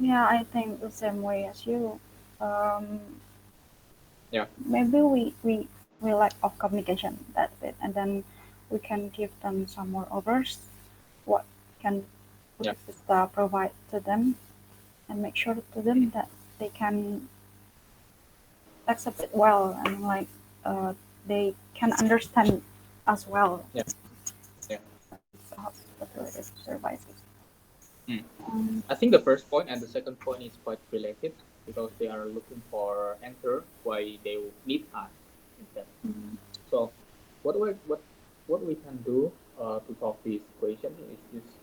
Yeah, I think the same way as you. Um, Yeah, Maybe we lack of communication. That's it, and then we can give them some more offers. What can yeah, Bukit Vista provide to them, and make sure to mhm, them that they can accept it well, and like uh, they can understand as well yeah, yeah. these hospitality services. Mm. Um, I think the first point and the second point is quite related because they are looking for answer why they need us instead. mm, So what we can do to solve this equation is just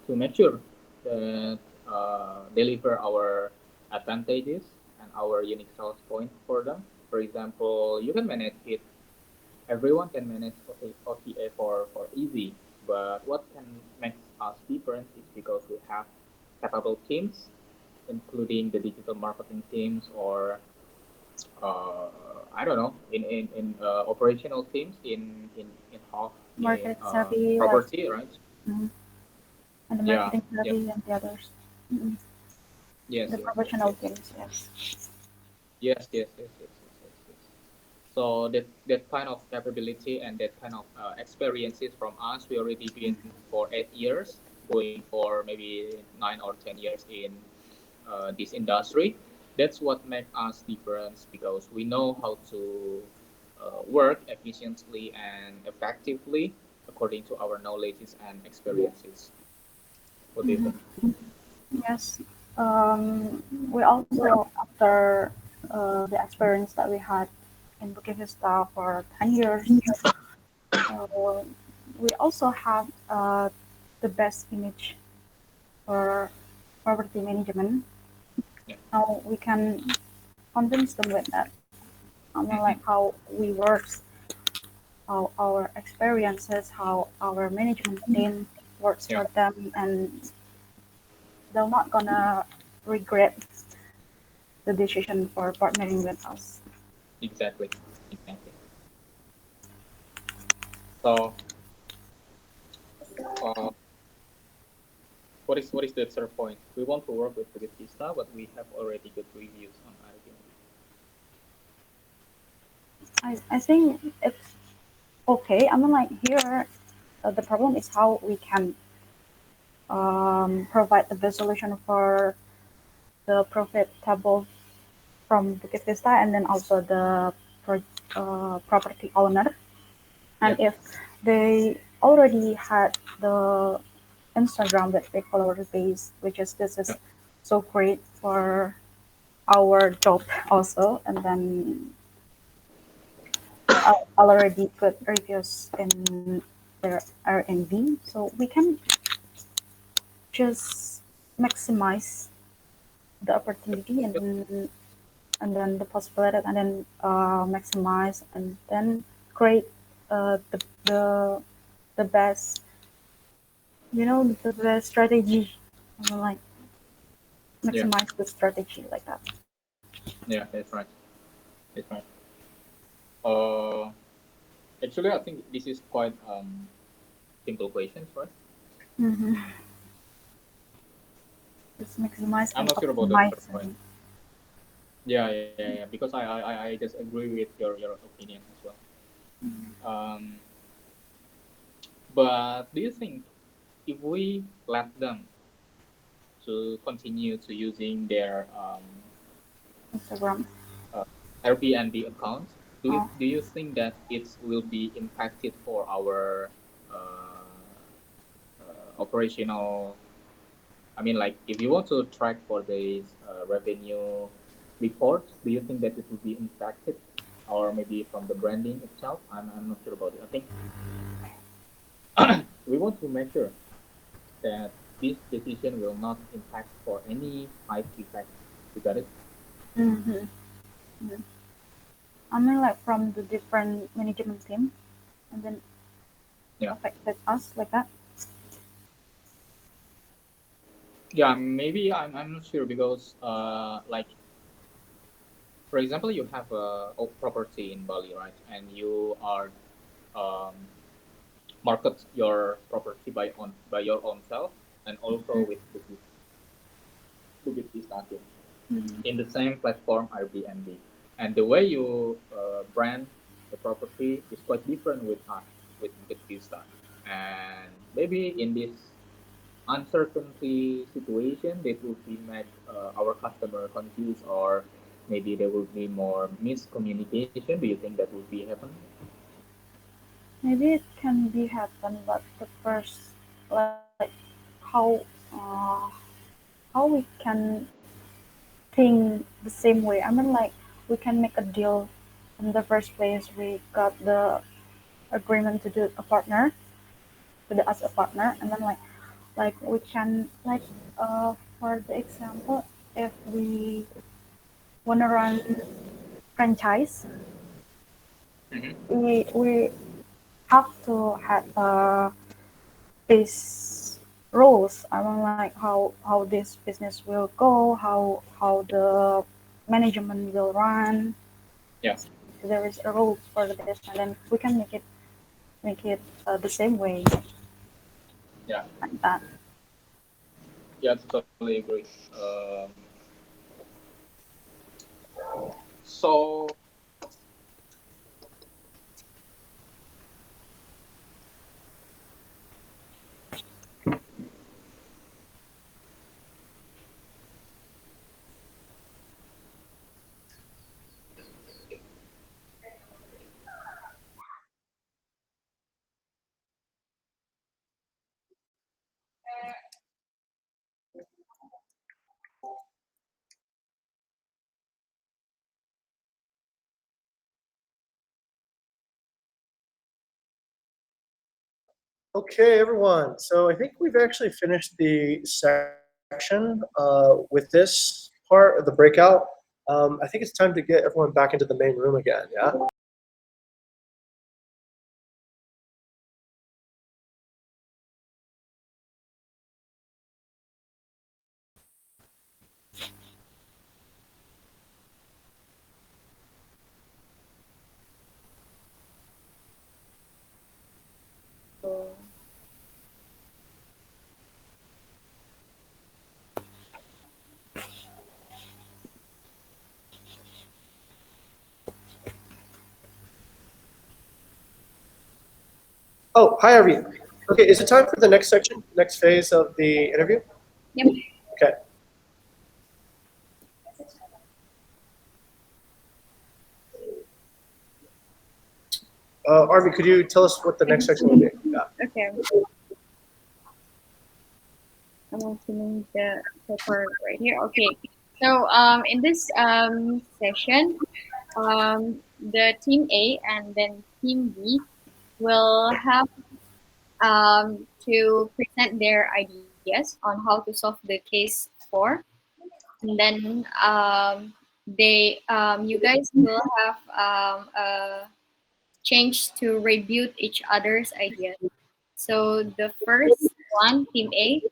to make sure that deliver our advantages and our unique sales point for them. For example, you can manage it. Everyone can manage OTA for easy, but what can make us different is because we have capable teams, including the digital marketing teams or I don't know in operational teams in half in Market savvy, like property, right? mm, and the Yeah, marketing yeah, savvy and the others, mm, yes, the yes, yes, professional yes, teams. Yes. yes, yes, yes, yes, yes, yes, yes. So that kind of capability and that kind of experiences from us, we already been for 8 years, going for maybe 9 or 10 years in this industry. That's what makes us different because we know how to work efficiently and effectively according to our knowledges and experiences. What do you think? Yes. We also, after the experience that we had in Bukit Vista for 10 years, uh, we also have the best image for property management. Yeah. Now we can convince them with that. I mean, like Hmm. how we work, how our experiences, how our management team works Yeah. for them, and they're not gonna regret the decision for partnering with us. Exactly. Exactly. So, uh, what is the third point? We want to work with Bukit Vista, but we have already good reviews on Airbnb. I think it's okay. I mean, like here, the problem is how we can provide the best solution for the profitable from Bukit Vista and then also the property owner. And Yeah. if they already had the Instagram with big follower base, which is this Yeah. is so great for our job also, and then they already put reviews in their Airbnb, so we can just maximize the opportunity Yep. and then the possibility and then maximize and then create the the best the best strategy. I mean, like Yeah. maximize the strategy like that. Yeah. That's right. That's right. Uh, Actually, I think this is quite simple questions, right? Mm-hmm. Just maximize I'm and not sure about the third optimize. point. Yeah, yeah, yeah, yeah. Because I just agree with your opinion as well. Um, but do you think if we let them to continue to using their Instagram. uh, Airbnb account, Oh, do you think that it will be impacted for our operational? I mean, like if you want to track for this revenue reports, do you think that it will be impacted, or maybe from the branding itself? I'm not sure about it. I think we want to make sure that this decision will not impact for any side effects. You got it? mm-hmm. I mean, like from the different management team, and then Yeah. affected us like that. Yeah, maybe I'm not sure because like for example, you have a property in Bali, right? And you are um, market your property by your own self and also with Bukit. Bukit Vista team Mm. in the same platform Airbnb. And the way you brand the property is quite different with us, with Bukit Vista. And maybe in this uncertainty situation, that would be make our customer confused, or maybe there will be more miscommunication. Do you think that would be happen? Maybe it can be happen, but the first, like, how uh, how we can think the same way. I mean, like, we can make a deal in the first place. We got the agreement to do a partner, to do as a partner, and then like we can like for the example, if we wanna run franchise, Mm-hmm. we have to have these rules. I mean, like how this business will go, how the management will run. Yeah, There is a rule for this, and then we can make it the same way yeah, like that. yeah. Totally agree. Um, so Okay, everyone. So I think we've actually finished the section with this part of the breakout. I think it's time to get everyone back into the main room again. Yeah. Oh, hi, Arvin. Okay, is it time for the next section, next phase of the interview? Yep. Okay. Arvin, could you tell us what the next section will be? Yeah. Okay. I'm opening the paper right here. Okay. So in this session, the team A and then team B will have to present their ideas on how to solve the case for, and then you guys will have change to rebut each other's ideas. So the first one, team A,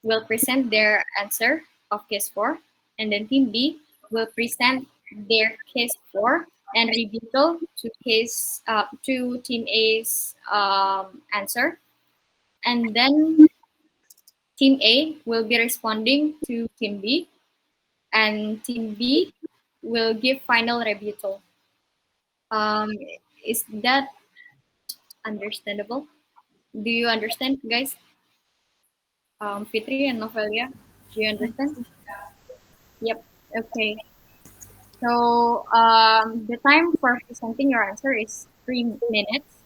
will present their answer of case 4, and then team B will present their case 4 and rebuttal to team A's answer, and then team A will be responding to team B, and team B will give final rebuttal. Um, is that understandable? Do you understand, guys? Fitri and Novelia, do you understand? Yep. Okay. So the time for presenting your answer is 3 minutes,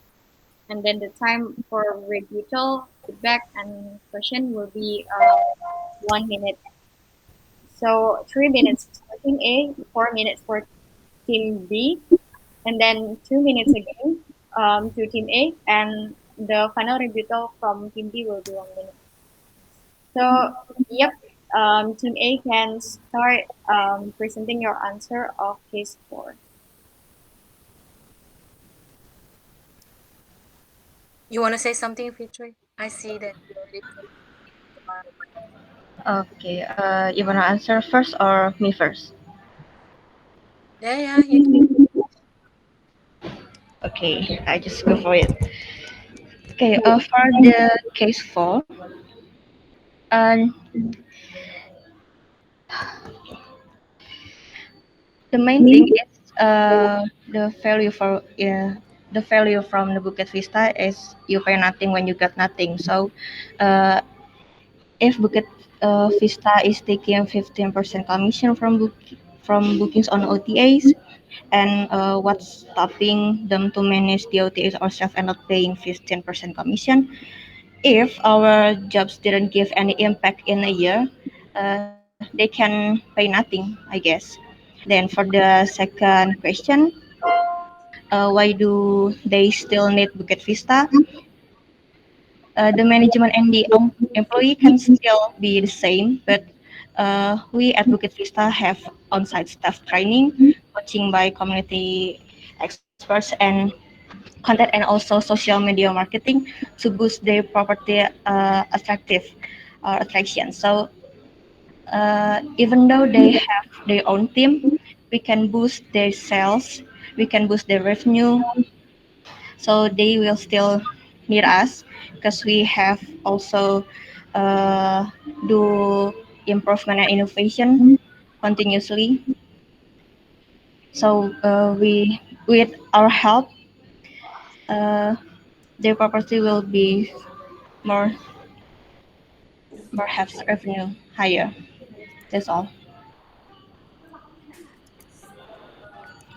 and then the time for rebuttal, feedback, and question will be 1 minute. So 3 minutes for team A, 4 minutes for team B, and then 2 minutes again to team A, and the final rebuttal from team B will be 1 minute. So yep, team A can start presenting your answer of case 4. You want to say something, Fitri? I see that you already the mic. Okay, you wanna answer first or me first? Yeah, you can. Okay, I just go for it. Okay, for the case 4, and The main thing is the value from the Bukit Vista is you pay nothing when you got nothing. So uh, if Bukit Vista is taking 15% commission from bookings on OTAs, and what's stopping them to manage the OTAs ourselves and not paying 15% commission? If our jobs didn't give any impact in a year, they can pay nothing, I guess. Then for the second question, why do they still need Bukit Vista? The management and the employee can still be the same, but we at Bukit Vista have on-site staff training, coaching by community experts, and content and also social media marketing to boost their property attractive or attraction. So even though they have their own team, we can boost their sales, we can boost their revenue, so they will still need us because we have also uh, do improvement and innovation continuously. So we with our help, uh, their property will be more perhaps revenue higher. That's all.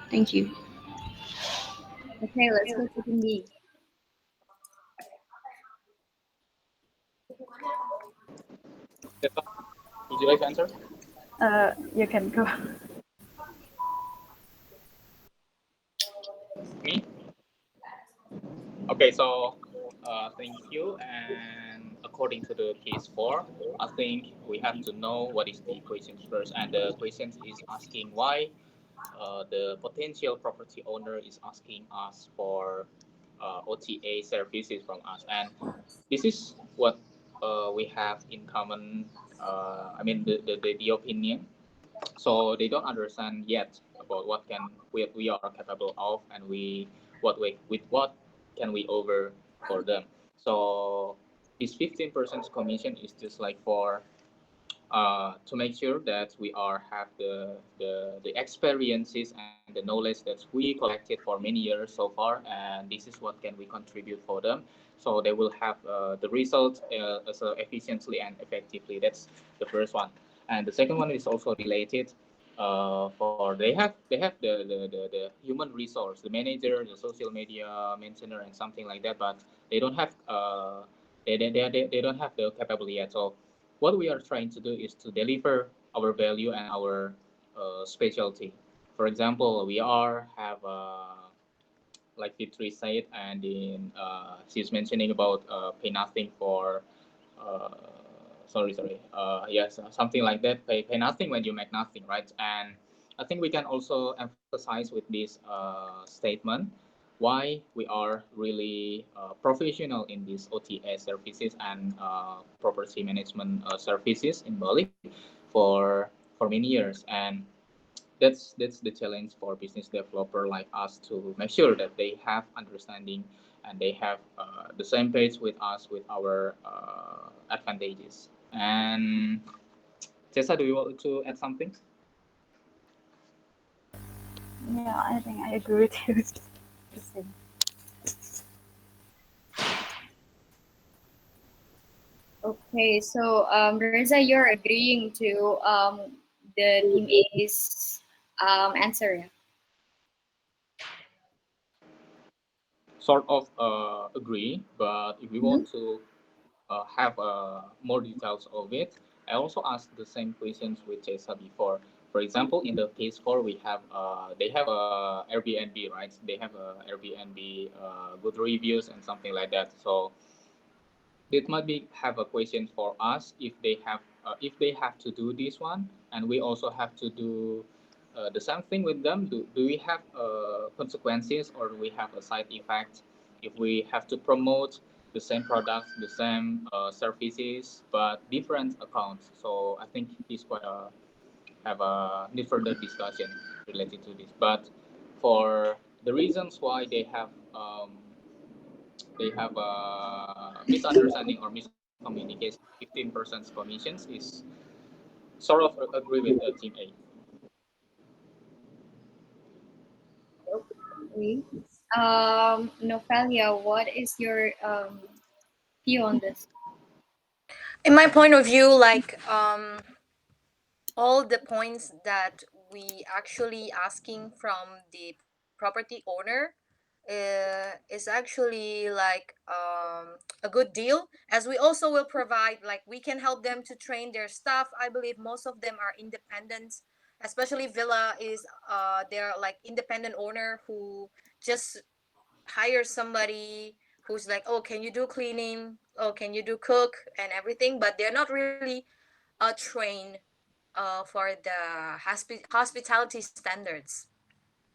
Thank you. Okay, let's go to team B. Tessa, would you like to answer? You can go. Me? Okay, so thank you. And according to the case four, I think we have to know what is the questions first. And the questions is asking why the potential property owner is asking us for OTA services from us. And this is what we have in common. I mean, the opinion. So they don't understand yet about what can we are capable of, and we what we with what can we offer for them. So this 15% commission is just like for to make sure that we are have the experiences and the knowledge that we collected for many years so far, and this is what can we contribute for them, so they will have the result as efficiently and effectively. That's the first one. And the second one is also related for they have the human resource, the manager, the social media maintainer, and something like that, but they don't have they don't have the capability yet. So what we are trying to do is to deliver our value and our specialty. For example, we are have like Fitri said, and in she's mentioning about pay nothing for uh, sorry yes, something like that, pay nothing when you make nothing, right? And I think we can also emphasize with this statement why we are really professional in these OTA services and property management services in Bali for many years. And that's the challenge for business developer like us to make sure that they have understanding and they have the same page with us with our advantages. And Tessa, do you want to add something? Yeah, I think I agree with you. The same. Okay, so Reza, you're agreeing to the team A's answer. Yeah? Sort of agree, but if we want Mhm. to have more details of it, I also asked the same questions with Tessa before. For example, in the case four, we have they have Airbnb, right? They have Airbnb good reviews and something like that. So it might be have a question for us if they have to do this one, and we also have to do the same thing with them. Do we have consequences, or do we have a side effect if we have to promote the same products, the same services, but different accounts? So I think this quite have a need further discussion related to this. But for the reasons why they have a misunderstanding or miscommunication. 15% commissions is sort of agree with team A. Okay. Novelia, what is your view on this? In my point of view, like all the points that we actually asking from the property owner is actually like a good deal, as we also will provide, like we can help them to train their staff. I believe most of them are independent, especially Villa is they're like independent owner who just hire somebody who's like, oh, can you do cleaning, oh, can you do cook and everything, but they're not really trained for the hospitality standards.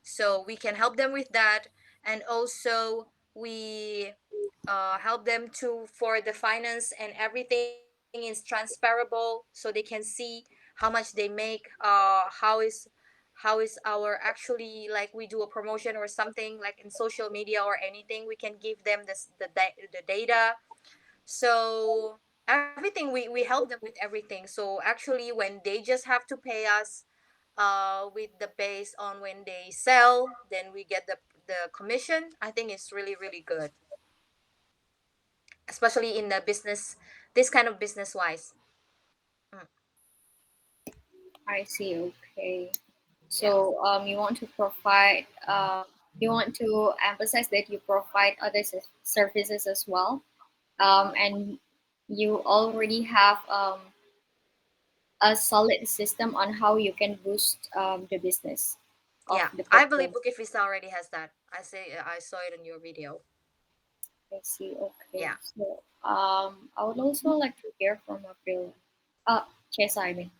So we can help them with that, and also we help them to for the finance, and everything is transferable so they can see how much they make, how is our actually, like we do a promotion or something like in social media or anything, we can give them the data. So everything, we help them with everything. So actually when they just have to pay us with the base on when they sell, then we get the commission. I think it's really really good, especially in the business, this kind of business wise. Mm, I see. Okay. yeah. So you want to provide, you want to emphasize that you provide other services as well, and you already have a solid system on how you can boost the business of Yeah, the I believe portfolio. Bukit Vista already has that. I saw it in your video. I see. Okay. Yeah. So I would also like to hear from April. Chesa, I mean.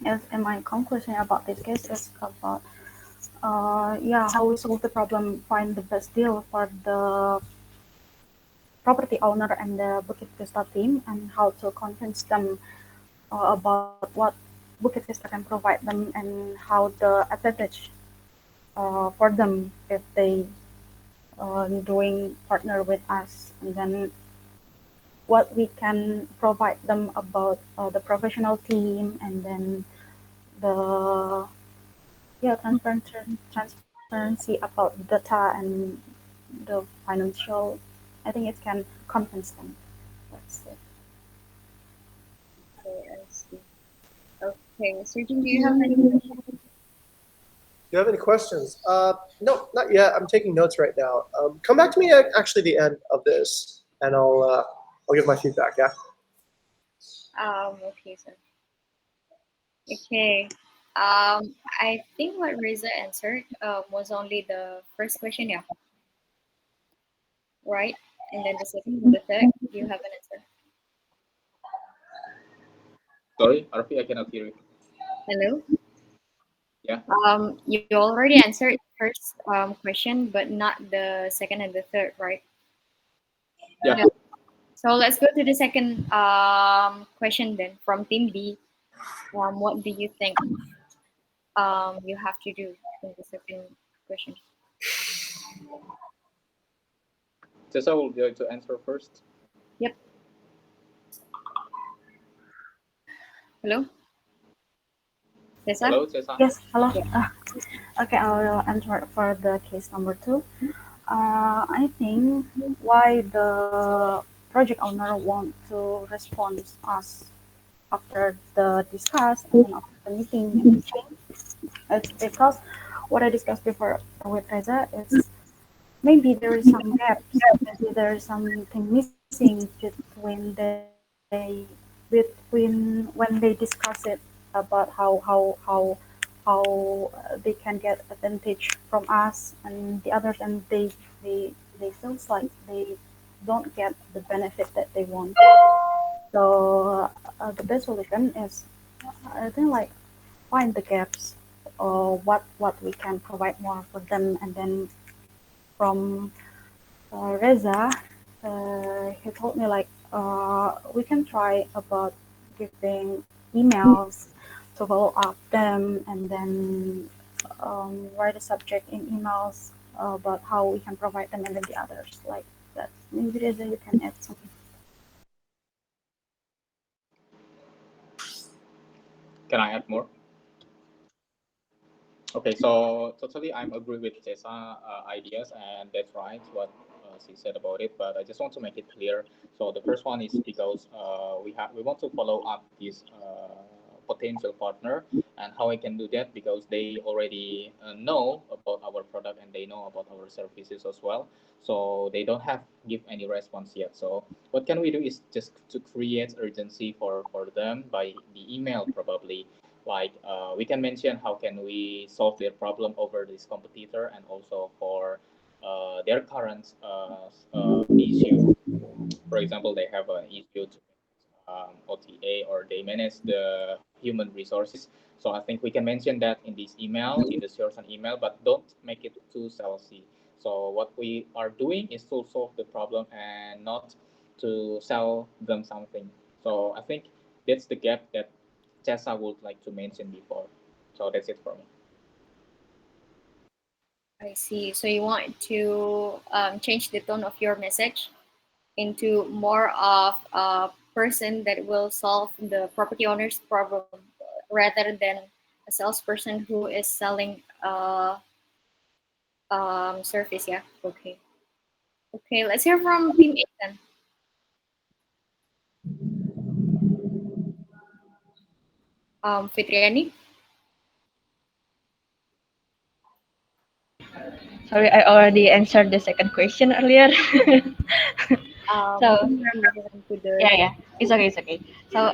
Yes, and my conclusion about this case is about yeah, how we solve the problem, find the best deal for the property owner and the Bukit Vista team, and how to convince them about what Bukit Vista can provide them and how the advantage for them if they doing partner with us, and then what we can provide them about the professional team, and then the yeah transparency about data and the financial. I think it can convince them. That's it. Okay, I see. Okay, Surgeon, do you have any questions? Do you have any questions? No, not yet. I'm taking notes right now. Come back to me at actually the end of this, and I'll give my feedback. Yeah. Okay, sir. Okay. I think what Reza answered was only the first question, yeah, right? And then the second and the third, you have an answer. Sorry, Arfi, I cannot hear you. Hello. Yeah. You already answered the first question, but not the second and the third, right? Yeah. Yeah. So let's go to the second question then from Team B. What do you think you have to do in the second question? Tessa will go to answer first. Yep. Hello, Tessa? Hello, Tessa. Yes, hello. Yeah. Okay, I will answer for the case number two. I think why the project owner want to respond us after the discuss and then after the meeting and pitching. It's because what I discussed before with Reza is maybe there is some gaps, maybe there is something missing between when they discuss it about how they can get advantage from us and the others, and they feels like they don't get the benefit that they want. So the best solution is I think like find the gaps or what we can provide more for them, and then from Reza, he told me like we can try about giving emails to follow up them, and then write a subject in emails about how we can provide them, and then the others like that. Maybe Reza, you can add something. Can I add more? Okay, so totally I'm agree with Tessa ideas, and that's right what she said about it. But I just want to make it clear. So the first one is because we want to follow up this potential partner, and how I can do that because they already know about our product and they know about our services as well. So they don't have give any response yet. So what can we do is just to create urgency for them by the email probably, like we can mention how can we solve their problem over this competitor and also for their current issue. For example, they have an issue to OTA or they manage the human resources. So I think we can mention that in this email, in the source and email, but don't make it too salesy. So what we are doing is to solve the problem and not to sell them something. So I think that's the gap that Tessa would like to mention before. So that's it for me. I see. So you want to change the tone of your message into more of a person that will solve the property owner's problem rather than a salesperson who is selling service. Yeah. Okay. Okay. Let's hear from Team A then. Fitriani. Sorry, I already answered the second question earlier. So We are moving on to yeah, the yeah, it's okay, it's okay. So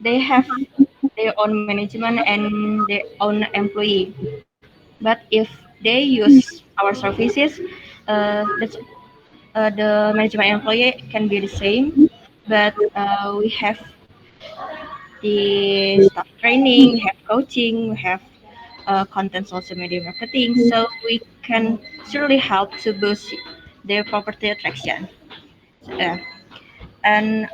they have their own management and their own employee. But if they use our services, that's the management employee can be the same, but we have the staff training, we have coaching, we have content social media marketing, so we can surely help to boost their property attraction. Uh, and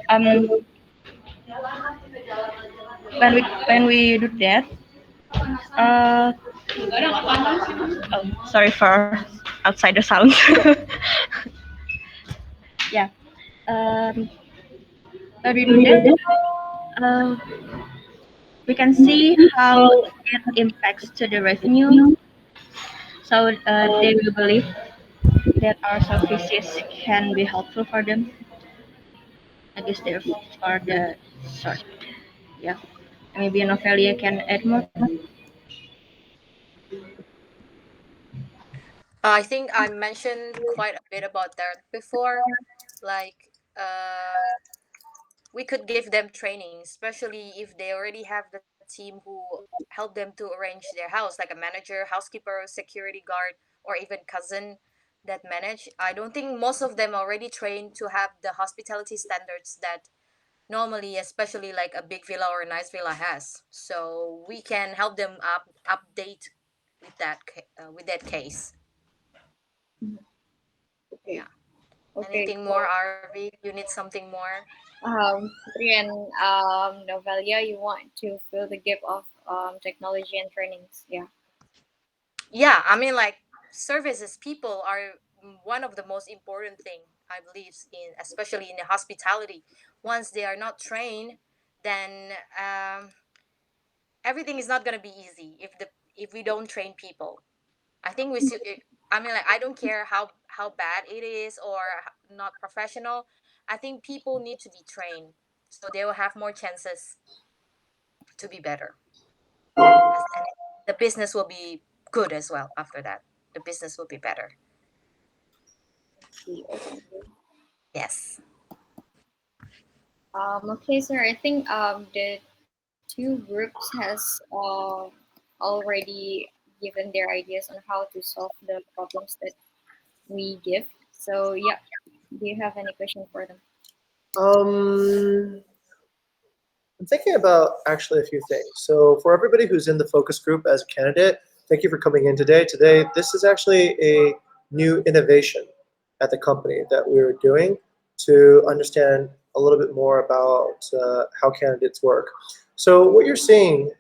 when we do that, uh, sorry for outside the sound. Yeah, um, when we do that, uh, we can see how it impacts to the revenue. So they will believe that our services can be helpful for them. I guess they're for the short. Yeah, maybe Novelia can add more. I think I mentioned quite a bit about that before. Like, we could give them training, especially if they already have the team who help them to arrange their house, like a manager, housekeeper, security guard, or even cousin that manage. I don't think most of them already trained to have the hospitality standards that normally, especially like a big villa or a nice villa has. So we can help them update with with that case. okay. Yeah. Okay. Anything more, So RV? You need something more? Fitri and Novelia, you want to fill the gap of technology and trainings. Yeah. Yeah, I mean, like, services people are one of the most important thing, I believe, in especially in the hospitality. Once they are not trained, then everything is not going to be easy if we don't train people. I think we still I mean, like, I don't care how bad it is or not professional. I think people need to be trained so they will have more chances to be better. And the business will be good as well after that. The business will be better. See. Okay. Yes. Okay, sir. I think the two groups has already given their ideas on how to solve the problems that we give. So yeah, do you have any question for them? Um, I'm thinking about actually a few things. So for everybody who's in the focus group as a candidate, thank you for coming in today. Today, this is actually a new innovation at the company that we're doing to understand a little bit more about how candidates work. So what you're seeing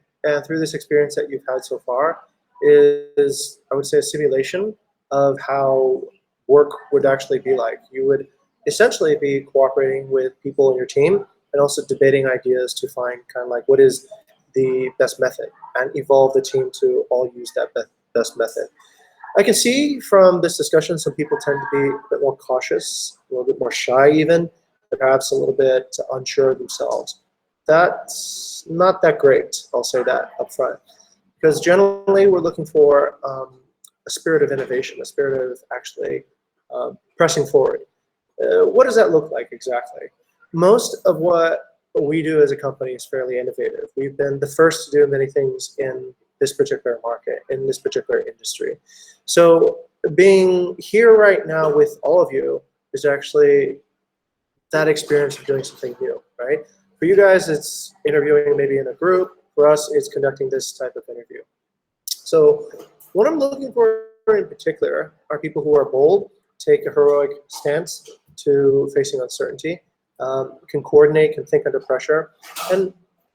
through this experience that you've had so far is, I would say, a simulation of how work would actually be like. You would essentially be cooperating with people in your team and also debating ideas to find kind of like what is the best method and evolve the team to all use that best method. I can see from this discussion some people tend to be a bit more cautious, a little bit more shy even, perhaps a little bit unsure of themselves. That's not that great, I'll say that up front. Because generally we're looking for a spirit of innovation, a spirit of actually pressing forward. What does that look like exactly? Most of what we do as a company is fairly innovative. We've been the first to do many things in this particular market, in this particular industry. So being here right now with all of you is actually that experience of doing something new, right? For you guys, it's interviewing maybe in a group. For us, it's conducting this type of interview. So what I'm looking for in particular are people who are bold, take a heroic stance to facing uncertainty, can coordinate, can think under pressure, and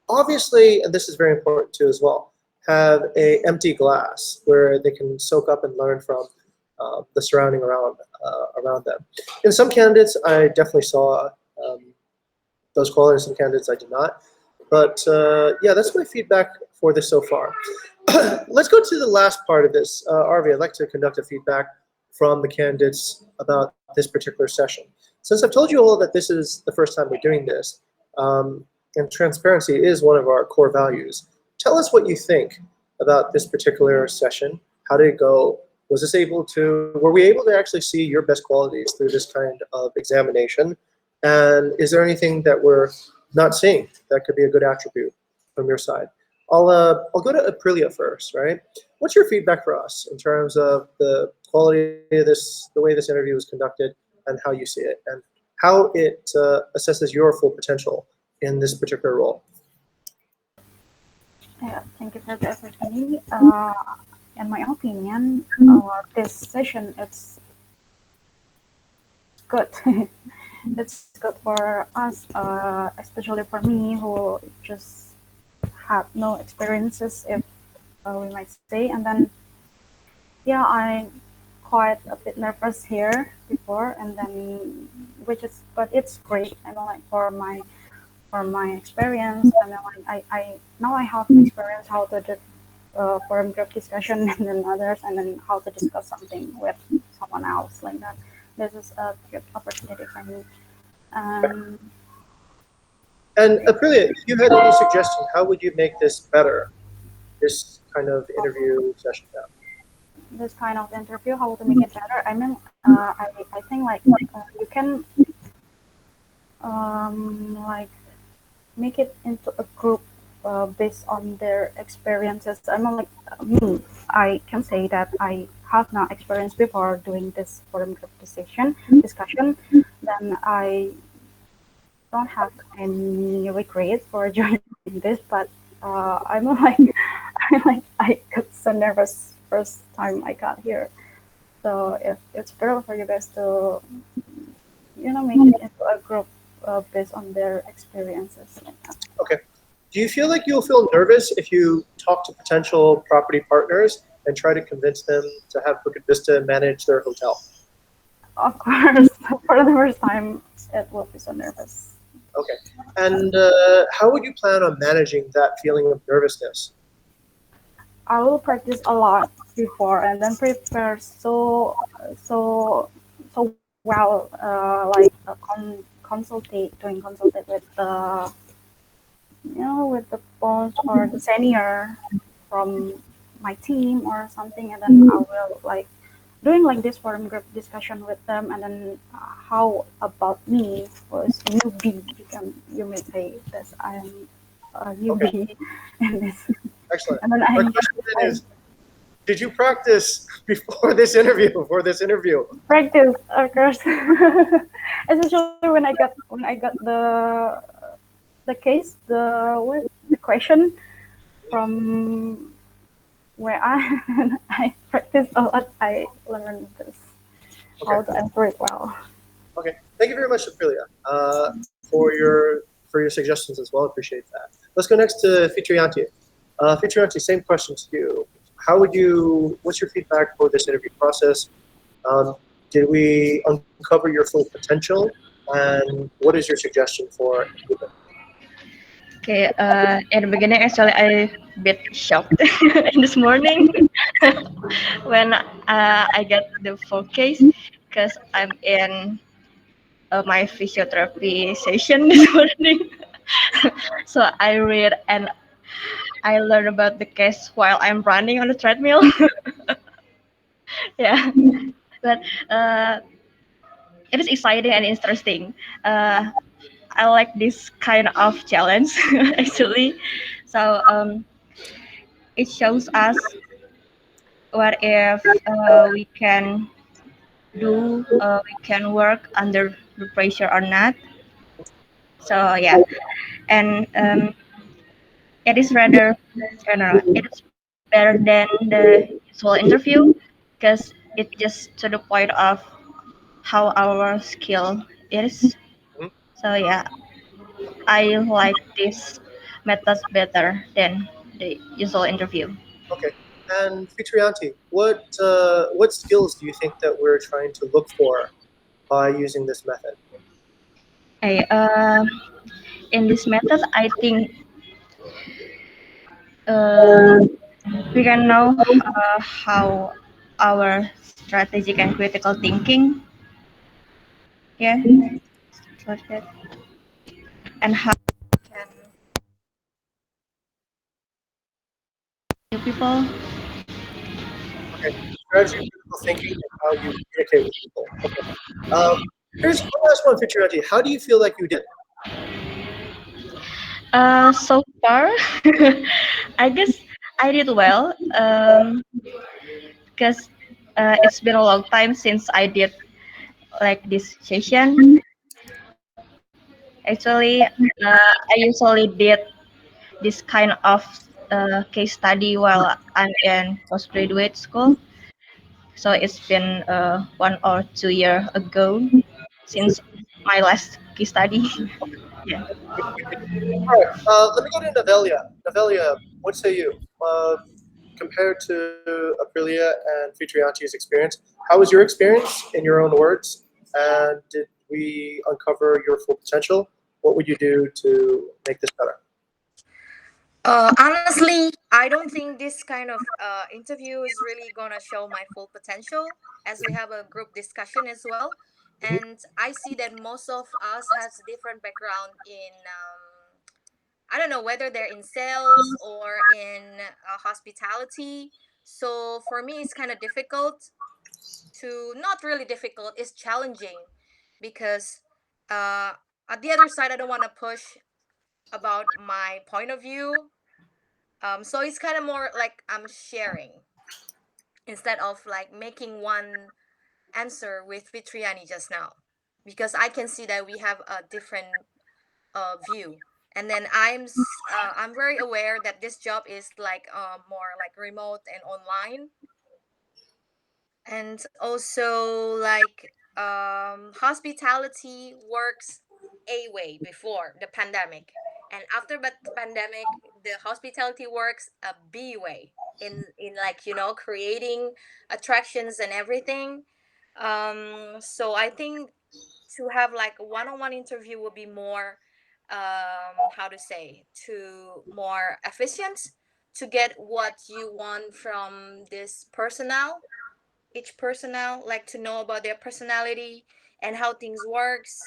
obviously, and this is very important too as well, have a empty glass where they can soak up and learn from the surrounding around them. In some candidates, I definitely saw those qualities. Some candidates I did not. But yeah, that's my feedback for this so far. Let's go to the last part of this. Arvi, I'd like to conduct a feedback from the candidates about this particular session. Since I've told you all that this is the first time we're doing this, and transparency is one of our core values, tell us what you think about this particular session. How did it go? Were we able to actually see your best qualities through this kind of examination? And is there anything that we're not seeing that could be a good attribute from your side? I'll go to Aprilia first, right? What's your feedback for us in terms of the quality of this, the way this interview was conducted, and how you see it, and how it assesses your full potential in this particular role? Yeah, thank you for the opportunity. In my opinion, this session it's good. It's good for us, especially for me who just have no experiences, if we might say. And then, yeah, I'm quite a bit nervous here before, and then but it's great. I mean, like for my experience, and then like I now I have experience how to do forum group discussion and then others, and then how to discuss something with someone else like that. This is a good opportunity for me. And Aprilia, if you had any suggestion, how would you make this better, this kind of interview session now? This kind of interview, how to make it better? I mean, I think like you can like make it into a group based on their experiences. I mean, like me, I can say that I have not experienced before doing this forum group discussion. Then I don't have any regret for joining this, but I'm like, I got so nervous first time I got here. So if it's better for you guys to, make it into a group based on their experiences like that. Okay. Do you feel like you'll feel nervous if you talk to potential property partners and try to convince them to have Bukit Vista manage their hotel? Of course, for the first time, it will be so nervous. Okay. And how would you plan on managing that feeling of nervousness? I will practice a lot before and then prepare so well, like consultate with the with the boss or the senior from my team or something, and then I will like doing like this forum group discussion with them, and then how about me was newbie? You may say this I am a newbie in this. Excellent. And then My question then is, did you practice before this interview? Practice, of course. Especially when I got the case, the question from where I practiced a lot. I learned this how to answer it well. Okay. Thank you very much, Aprilia, for your suggestions as well. Appreciate that. Let's go next to Fitriyanti. Fitriyanti, same question to you. What's your feedback for this interview process? Did we uncover your full potential? And what is your suggestion for improvement? Okay, in the beginning, actually, I bit shocked in this morning when I get the full case because I'm in my physiotherapy session this morning. So I read and I learn about the case while I'm running on the treadmill. Yeah, but uh, it is exciting and interesting. Uh, I like this kind of challenge actually. So it shows us what if we can work under the pressure or not. So yeah, and it is rather, I don't know, it is better than the usual interview because it just to the point of how our skill is. Mhm. So yeah, I like this methods better than the usual interview. Okay. And Fitrianti, what skills do you think that we're trying to look for by using this method? I In this method, I think uh, we can know how our strategic and critical thinking, yeah, like that, and how can new people. Okay. Strategy, critical thinking, and how you communicate with people. Okay. Um, Here's one last one, Fitrianti. How do you feel like you did? So far, I guess I did well because it's been a long time since I did like this session. Actually, I usually did this kind of case study while I'm in postgraduate school. So it's been 1 or 2 years ago since my last case study. Yeah. All right. Let me go to Navelia. Navelia, what say you? Compared to Aprilia and Fitrianti's experience, how was your experience in your own words? And did we uncover your full potential? What would you do to make this better? Honestly, I don't think this kind of interview is really gonna show my full potential, as we have a group discussion as well. Mhm. And I see that most of us has different background in I don't know whether they're in sales or in hospitality. So for me, it's kind of difficult to not really difficult. It's challenging because uh, at the other side, I don't want to push about my point of view. So it's kind of more like I'm sharing instead of like making one answer with Vitriani just now, because I can see that we have a different view. And then I'm very aware that this job is like more like remote and online, and also like hospitality works a way before the pandemic, and after the pandemic the hospitality works a b way in like creating attractions and everything. So I think to have like a one-on-one interview will be more how to say to more efficient to get what you want from this personnel, each personnel, like to know about their personality and how things works,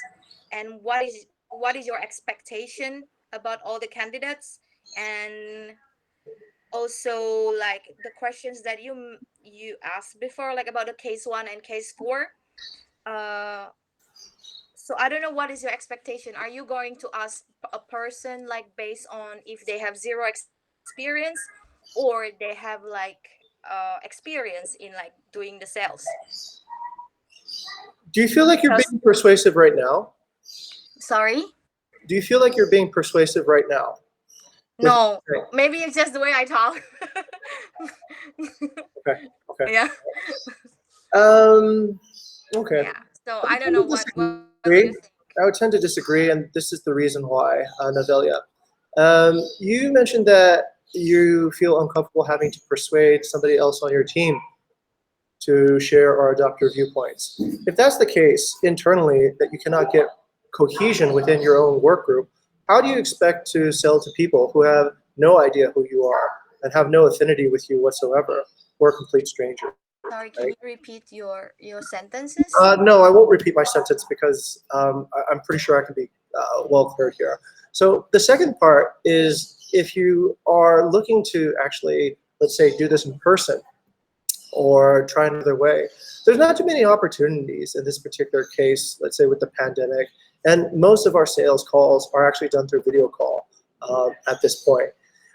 and what is your expectation about all the candidates, and also like the questions that you asked before, like about the case 1 and case 4. uh so I don't know, what is your expectation? Are you going to ask a person like based on if they have zero experience, or they have like experience in like doing the sales? Do you feel like you're Because being persuasive right now? sorry, Do you feel like you're being persuasive right now? With no, maybe it's just the way I talk. okay, okay, Yeah. um, okay. Yeah, so I I would don't tend know, to what do you think? disagree. I would tend to disagree, and this is the reason why, Navelia. You mentioned that you feel uncomfortable having to persuade somebody else on your team to share or adopt your viewpoints. If that's the case internally, that you cannot get cohesion within your own work group, how do you expect to sell to people who have no idea who you are and have no affinity with you whatsoever, or complete strangers, Sorry, right? can you repeat your sentences? No, I won't repeat my sentence because I'm pretty sure I can be well clear here. So the second part is if you are looking to actually, let's say, do this in person or try another way, there's not too many opportunities in this particular case, let's say with the pandemic. And most of our sales calls are actually done through video call at this point.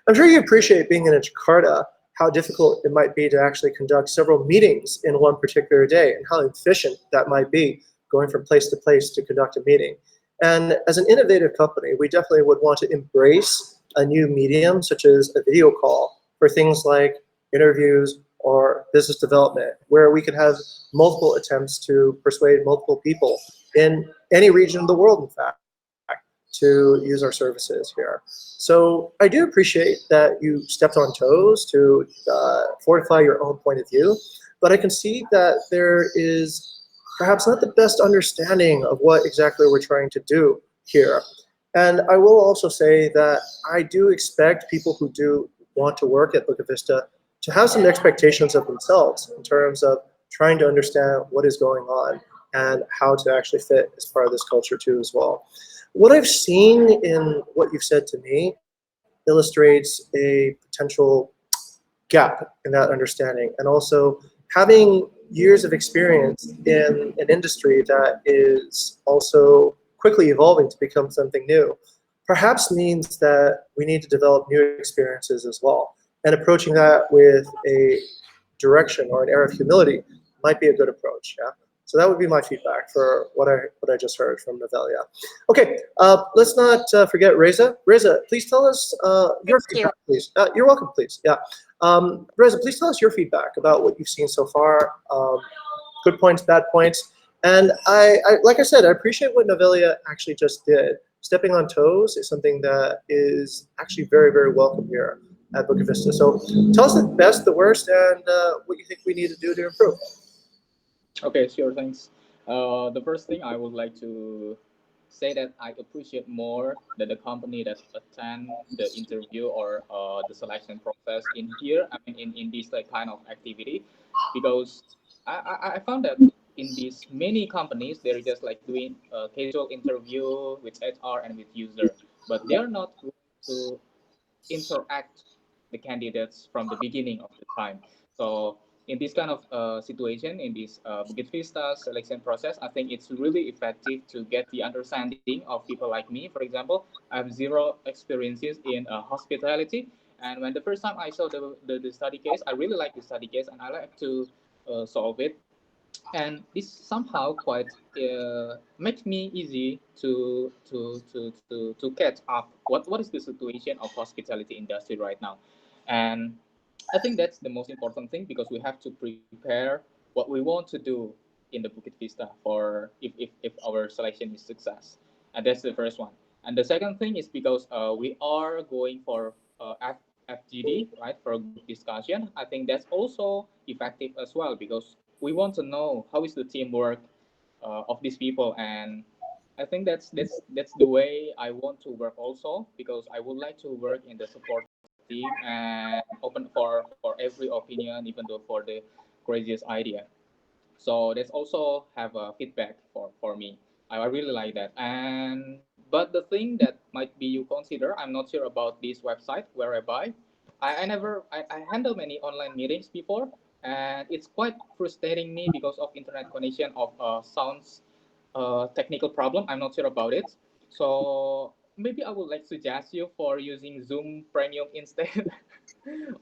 I'm sure you appreciate being in Jakarta, how difficult it might be to actually conduct several meetings in one particular day and how efficient that might be going from place to place to conduct a meeting. And as an innovative company, we definitely would want to embrace a new medium such as a video call for things like interviews or business development, where we could have multiple attempts to persuade multiple people in any region of the world, in fact, to use our services here. So I do appreciate that you stepped on toes to fortify your own point of view, but I can see that there is perhaps not the best understanding of what exactly we're trying to do here. And I will also say that I do expect people who do want to work at Bukit Vista to have some expectations of themselves in terms of trying to understand what is going on and how to actually fit as part of this culture too as well. What I've seen in what you've said to me illustrates a potential gap in that understanding, and also having years of experience in an industry that is also quickly evolving to become something new perhaps means that we need to develop new experiences as well. And approaching that with a direction or an air of humility might be a good approach. Yeah. So that would be my feedback for what I just heard from Novelia. Okay, let's not forget Reza. Reza, please tell us your Thank you. feedback, please. You're welcome, please. Yeah. Reza, please tell us your feedback about what you've seen so far. Good points, bad points. And like I said, I appreciate what Novelia actually just did. Stepping on toes is something that is actually very, very welcome here at Bukit Vista. So tell us the best, the worst, and what you think we need to do to improve. Okay, sure, thanks. The first thing I would like to say that I appreciate more that the company that attend the interview or the selection process in here. I mean, in this like kind of activity, because I found that in these many companies they're just like doing a casual interview with HR and with user, but they're not going to interact the candidates from the beginning of the time. So in this kind of situation, in this Bukit Vista selection process, I think it's really effective to get the understanding of people like me. For example, I have zero experiences in hospitality, and when the first time I saw the study case, I really like the study case, and I like to solve it. And this somehow quite makes me easy to catch up what is the situation of hospitality industry right now. And I think that's the most important thing, because we have to prepare what we want to do in the Bukit Vista for if our selection is success. And that's the first one. And the second thing is because we are going for FGD, right, for a group discussion. I think that's also effective as well, because we want to know how is the teamwork of these people. And I think that's the way I want to work also, because I would like to work in the support team and open for every opinion, even though for the craziest idea. So that's also have a feedback for me. I really like that. And but the thing that might be you consider, I'm not sure about this website whereby I handle many online meetings before, and it's quite frustrating me because of internet connection of sounds technical problem. I'm not sure about it. So maybe I would like suggest you for using Zoom Premium instead.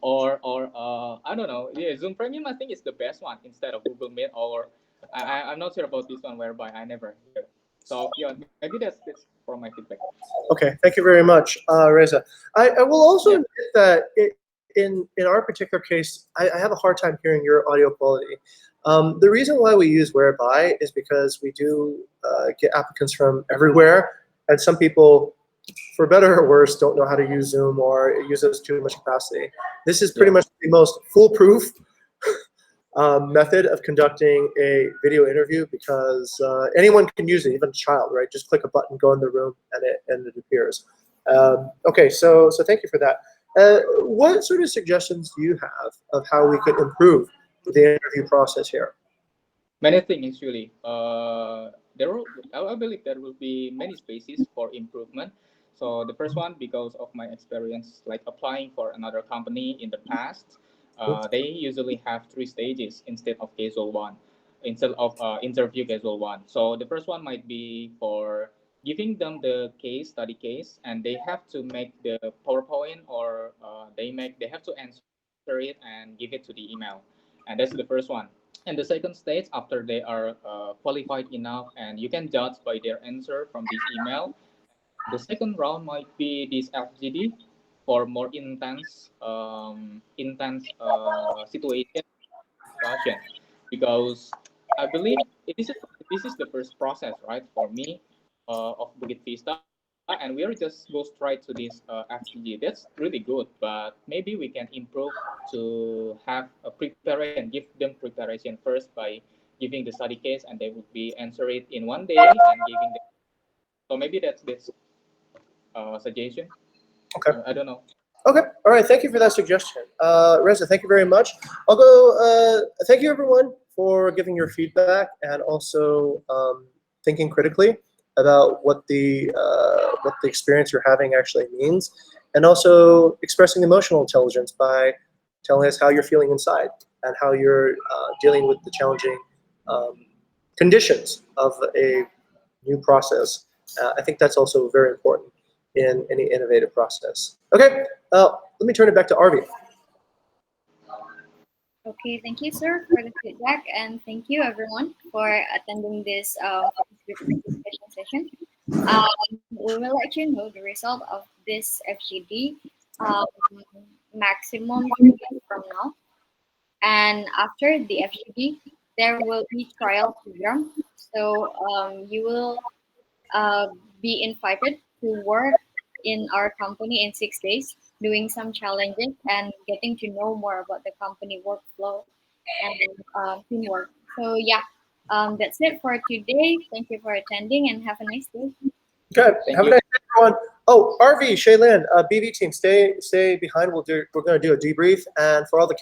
Or I don't know. Yeah, Zoom Premium I think is the best one instead of Google Meet, or I'm not sure about this one whereby I never hear. So yeah, maybe that's from my feedback. Okay, thank you very much, Reza. I will also Yeah. admit that in our particular case, I have a hard time hearing your audio quality. The reason why we use Whereby is because we do get applicants from everywhere, and some people, for better or worse, don't know how to use Zoom or it uses too much capacity. This is pretty Yeah. much the most foolproof method of conducting a video interview, because anyone can use it, even a child, right? Just click a button, go in the room, and it appears. Okay, so thank you for that. What sort of suggestions do you have of how we could improve the interview process here? Many things actually. I believe there will be many spaces for improvement. So the first one, because of my experience, like applying for another company in the past, they usually have three stages instead of casual one, instead of interview casual one. So the first one might be for giving them the case study case, and they have to make the PowerPoint, or they have to answer it and give it to the email, and that's the first one. And the second stage, after they are qualified enough and you can judge by their answer from this email, the second round might be this FGD for more situation discussion, because I believe this is the first process, right, for me, of Bukit Vista, and we are just go straight to this FGD. That's really good, but maybe we can improve to have a preparation, give them preparation first by giving the study case, and they would be answer it in one day and giving them. So maybe that's suggestion. Okay. I don't know. Okay. All right. Thank you for that suggestion, Reza. Thank you very much. I'll go. Thank you everyone for giving your feedback and also thinking critically about what the experience you're having actually means, and also expressing emotional intelligence by telling us how you're feeling inside and how you're dealing with the challenging um, conditions of a new process. I think that's also very important in any innovative process. Okay, let me turn it back to Arvi. Okay, thank you, sir, for the feedback, and thank you, everyone, for attending this focus group discussion session. We will let you know the result of this FGD um, maximum 3 months from now. And after the FGD, there will be trial program. So you will uh, be invited to work in our company in 6 days, doing some challenges and getting to know more about the company workflow and teamwork. So yeah, that's it for today. Thank you for attending and have a nice day. Good. Thank Have a you. nice day, everyone. Oh, Arvi, Shaylin, BV team, stay behind. We're going to do a debrief, and for all the